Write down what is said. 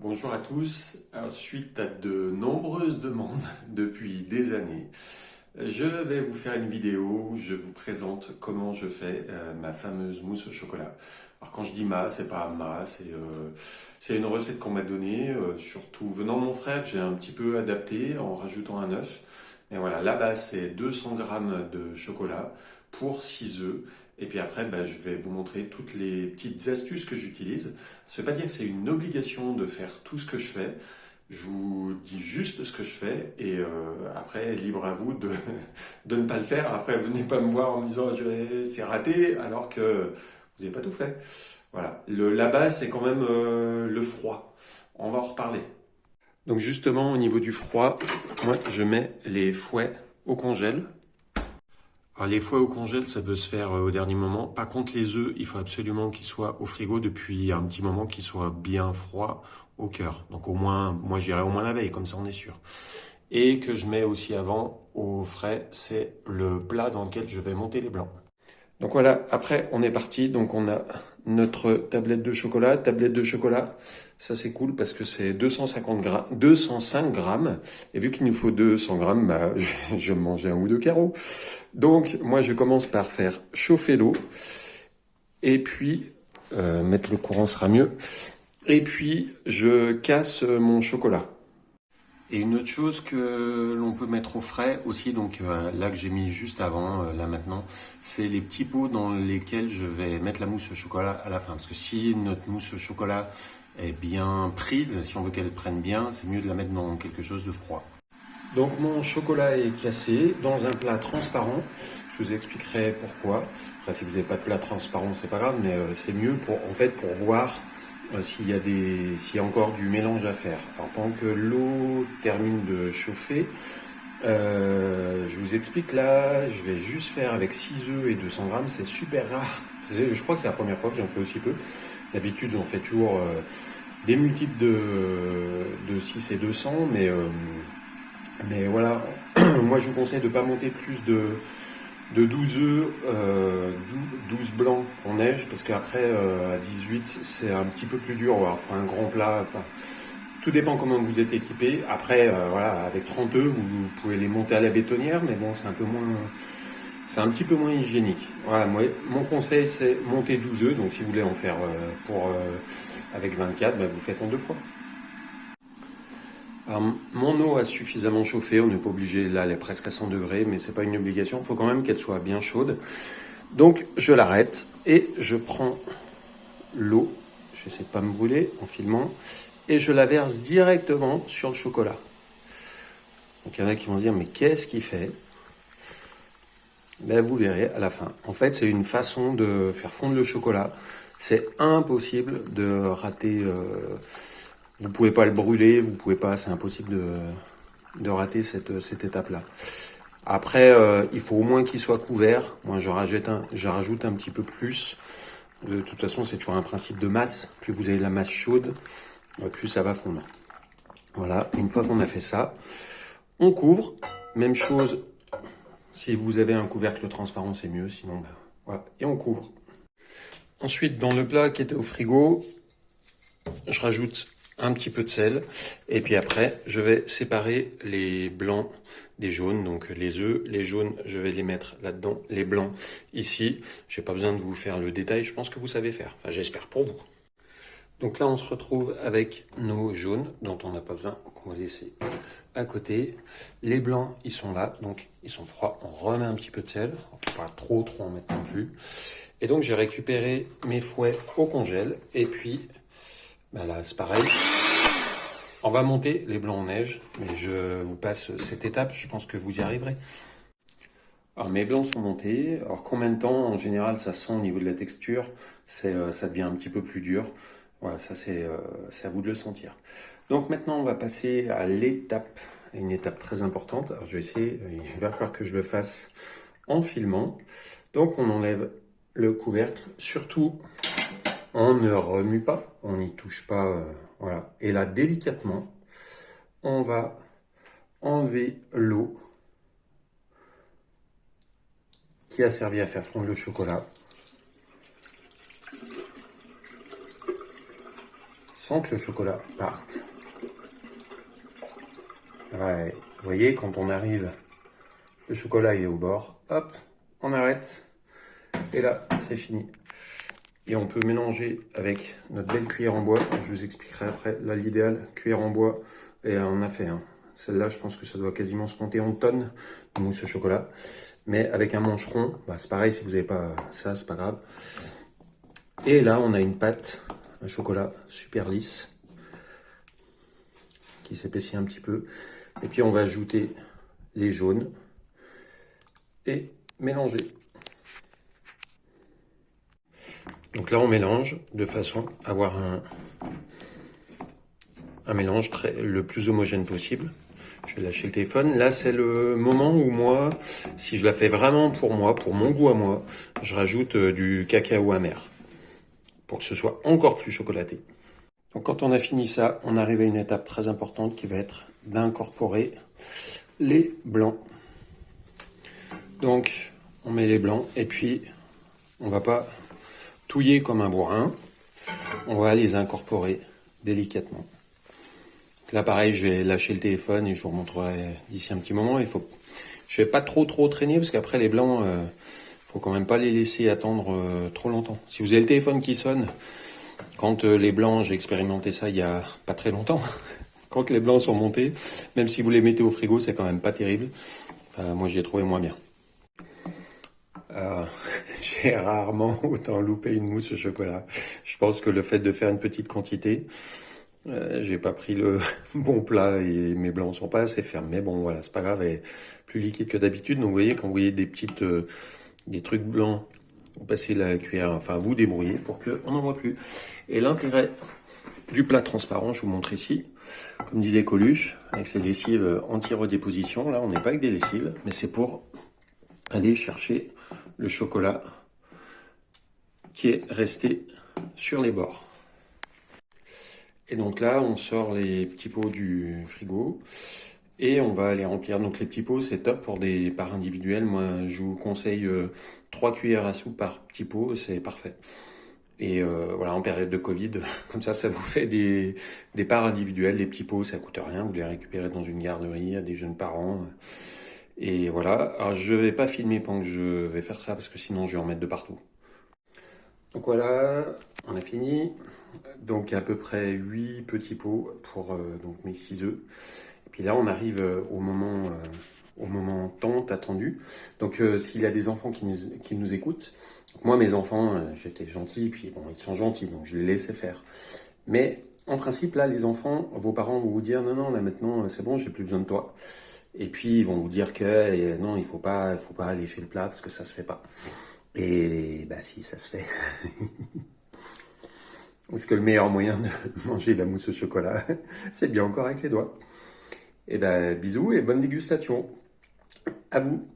Bonjour à tous. Alors, suite à de nombreuses demandes depuis des années, je vais vous faire une vidéo où je vous présente comment je fais ma fameuse mousse au chocolat. Alors quand je dis c'est pas c'est une recette qu'on m'a donnée, surtout venant de mon frère, j'ai un petit peu adapté en rajoutant un œuf. Mais voilà, la base c'est 200 grammes de chocolat pour 6 œufs. Et puis après, je vais vous montrer toutes les petites astuces que j'utilise. Ça ne veut pas dire que c'est une obligation de faire tout ce que je fais. Je vous dis juste ce que je fais et après, libre à vous de ne pas le faire. Après, venez pas me voir en me disant c'est raté alors que vous n'avez pas tout fait. Voilà. La base, c'est quand même le froid. On va en reparler. Donc justement, au niveau du froid, moi, je mets les fouets au congèle. Alors les fouets au congèle, ça peut se faire au dernier moment. Par contre, les œufs, il faut absolument qu'ils soient au frigo depuis un petit moment, qu'ils soient bien froids au cœur. Donc au moins, moi je dirais au moins la veille, comme ça on est sûr. Et que je mets aussi avant au frais, c'est le plat dans lequel je vais monter les blancs. Donc voilà, après on est parti, donc on a notre tablette de chocolat. Tablette de chocolat, ça c'est cool parce que c'est 250 grammes, 205 grammes. Et vu qu'il nous faut 200 grammes, je vais manger un ou deux carreaux. Donc moi je commence par faire chauffer l'eau et puis mettre le courant sera mieux. Et puis je casse mon chocolat. Et une autre chose que l'on peut mettre au frais aussi, donc là que j'ai mis juste avant, là maintenant, c'est les petits pots dans lesquels je vais mettre la mousse au chocolat à la fin. Parce que si notre mousse au chocolat est bien prise, si on veut qu'elle prenne bien, c'est mieux de la mettre dans quelque chose de froid. Donc mon chocolat est cassé dans un plat transparent. Je vous expliquerai pourquoi. Enfin, si vous n'avez pas de plat transparent, c'est pas grave, mais c'est mieux pour voir s'il y a encore du mélange à faire. Alors pendant que l'eau termine de chauffer, je vous explique là, je vais juste faire avec 6 œufs et 200 grammes, c'est super rare. Je crois que c'est la première fois que j'en fais aussi peu. D'habitude, j'en fais toujours des multiples de 6 et 200, mais voilà, moi je vous conseille de ne pas monter plus de 12 œufs, 12 blancs en neige, parce qu'après à 18 c'est un petit peu plus dur, enfin un grand plat, enfin, tout dépend comment vous êtes équipé. Après, voilà, avec 30 œufs, vous pouvez les monter à la bétonnière, mais bon, c'est un petit peu moins hygiénique. Voilà, moi, mon conseil c'est monter 12 œufs, donc si vous voulez en faire avec 24, vous faites en deux fois. Alors, mon eau a suffisamment chauffé, on n'est pas obligé, là elle est presque à 100 degrés, mais c'est pas une obligation, il faut quand même qu'elle soit bien chaude. Donc je l'arrête et je prends l'eau, j'essaie de pas me brûler en filmant, et je la verse directement sur le chocolat. Donc il y en a qui vont se dire mais qu'est-ce qu'il fait? Vous verrez à la fin. En fait c'est une façon de faire fondre le chocolat. C'est impossible de rater... vous pouvez pas le brûler, vous pouvez pas, c'est impossible de rater cette étape-là. Après, il faut au moins qu'il soit couvert. Moi, je rajoute un petit peu plus. De toute façon, c'est toujours un principe de masse. Plus vous avez de la masse chaude, plus ça va fondre. Voilà, une fois qu'on a fait ça, on couvre. Même chose, si vous avez un couvercle transparent, c'est mieux. Sinon, voilà, et on couvre. Ensuite, dans le plat qui était au frigo, je rajoute un petit peu de sel. Et puis après, je vais séparer les blancs des jaunes. Donc les œufs, les jaunes, je vais les mettre là-dedans. Les blancs, ici. J'ai pas besoin de vous faire le détail. Je pense que vous savez faire. Enfin, j'espère pour vous. Donc là, on se retrouve avec nos jaunes, dont on n'a pas besoin, qu'on va laisser à côté. Les blancs, ils sont là, donc ils sont froids. On remet un petit peu de sel. Faut pas trop en mettre non plus. Et donc, j'ai récupéré mes fouets au congèle. Et puis, là, c'est pareil. On va monter les blancs en neige, mais je vous passe cette étape, je pense que vous y arriverez. Alors mes blancs sont montés, alors combien de temps en général ça sent au niveau de la texture, ça devient un petit peu plus dur. Voilà, ça c'est à vous de le sentir. Donc maintenant on va passer à une étape très importante. Alors je vais essayer, il va falloir que je le fasse en filmant. Donc on enlève le couvercle, surtout on ne remue pas, on n'y touche pas, voilà. Et là, délicatement, on va enlever l'eau qui a servi à faire fondre le chocolat. sans que le chocolat parte. Ouais, vous voyez, quand on arrive, le chocolat il est au bord, hop, on arrête, et là, c'est fini. Et on peut mélanger avec notre belle cuillère en bois, je vous expliquerai après, là l'idéal, cuillère en bois, et on a fait, hein. Celle-là, je pense que ça doit quasiment se compter en tonnes de mousse au chocolat. Mais avec un mancheron, bah, c'est pareil, si vous n'avez pas ça, c'est pas grave. Et là, on a une pâte, un chocolat super lisse, qui s'épaissit un petit peu. Et puis, on va ajouter les jaunes et mélanger. Donc là, on mélange de façon à avoir un mélange le plus homogène possible. Je vais lâcher le téléphone. Là, c'est le moment où moi, si je la fais vraiment pour moi, pour mon goût à moi, je rajoute du cacao amer pour que ce soit encore plus chocolaté. Donc quand on a fini ça, on arrive à une étape très importante qui va être d'incorporer les blancs. Donc, on met les blancs et puis on va pas touiller comme un bourrin. On va les incorporer délicatement. Là, pareil, je vais lâcher le téléphone et je vous remontrerai d'ici un petit moment. Je vais pas trop traîner parce qu'après les blancs, faut quand même pas les laisser attendre trop longtemps. Si vous avez le téléphone qui sonne, quand les blancs, j'ai expérimenté ça il y a pas très longtemps. Quand les blancs sont montés, même si vous les mettez au frigo, c'est quand même pas terrible. Moi, j'y ai trouvé moins bien. J'ai rarement autant loupé une mousse au chocolat. Je pense que le fait de faire une petite quantité, j'ai pas pris le bon plat et mes blancs sont pas assez fermes. Mais bon, voilà, c'est pas grave, elle est plus liquide que d'habitude. Donc, vous voyez, quand vous voyez des trucs blancs, vous passez la cuillère, enfin, vous débrouillez pour qu'on n'en voit plus. Et l'intérêt du plat transparent, je vous montre ici, comme disait Coluche, avec ses lessives anti-redéposition. Là, on n'est pas avec des lessives, mais c'est pour aller chercher le chocolat qui est resté sur les bords. Et donc là, on sort les petits pots du frigo et on va les remplir. Donc les petits pots, c'est top pour des parts individuelles. Moi, je vous conseille 3 cuillères à soupe par petit pot, c'est parfait. Et voilà, en période de Covid, comme ça vous fait des parts individuelles. Les petits pots, ça coûte rien. Vous les récupérez dans une garderie à des jeunes parents. Et voilà. Alors, je vais pas filmer pendant que je vais faire ça parce que sinon, je vais en mettre de partout. Donc voilà, on a fini. Donc à peu près 8 petits pots pour donc mes 6 œufs. Et puis là, on arrive au moment tant attendu. Donc s'il y a des enfants qui nous écoutent, moi mes enfants, j'étais gentil, puis bon, ils sont gentils, donc je les laissais faire. Mais en principe, là, les enfants, vos parents vont vous dire non, là maintenant, c'est bon, j'ai plus besoin de toi. Et puis ils vont vous dire que non, il faut pas lécher le plat parce que ça se fait pas. Et bah si, ça se fait. Parce que le meilleur moyen de manger de la mousse au chocolat, c'est bien encore avec les doigts. Et ben bisous et bonne dégustation. À vous.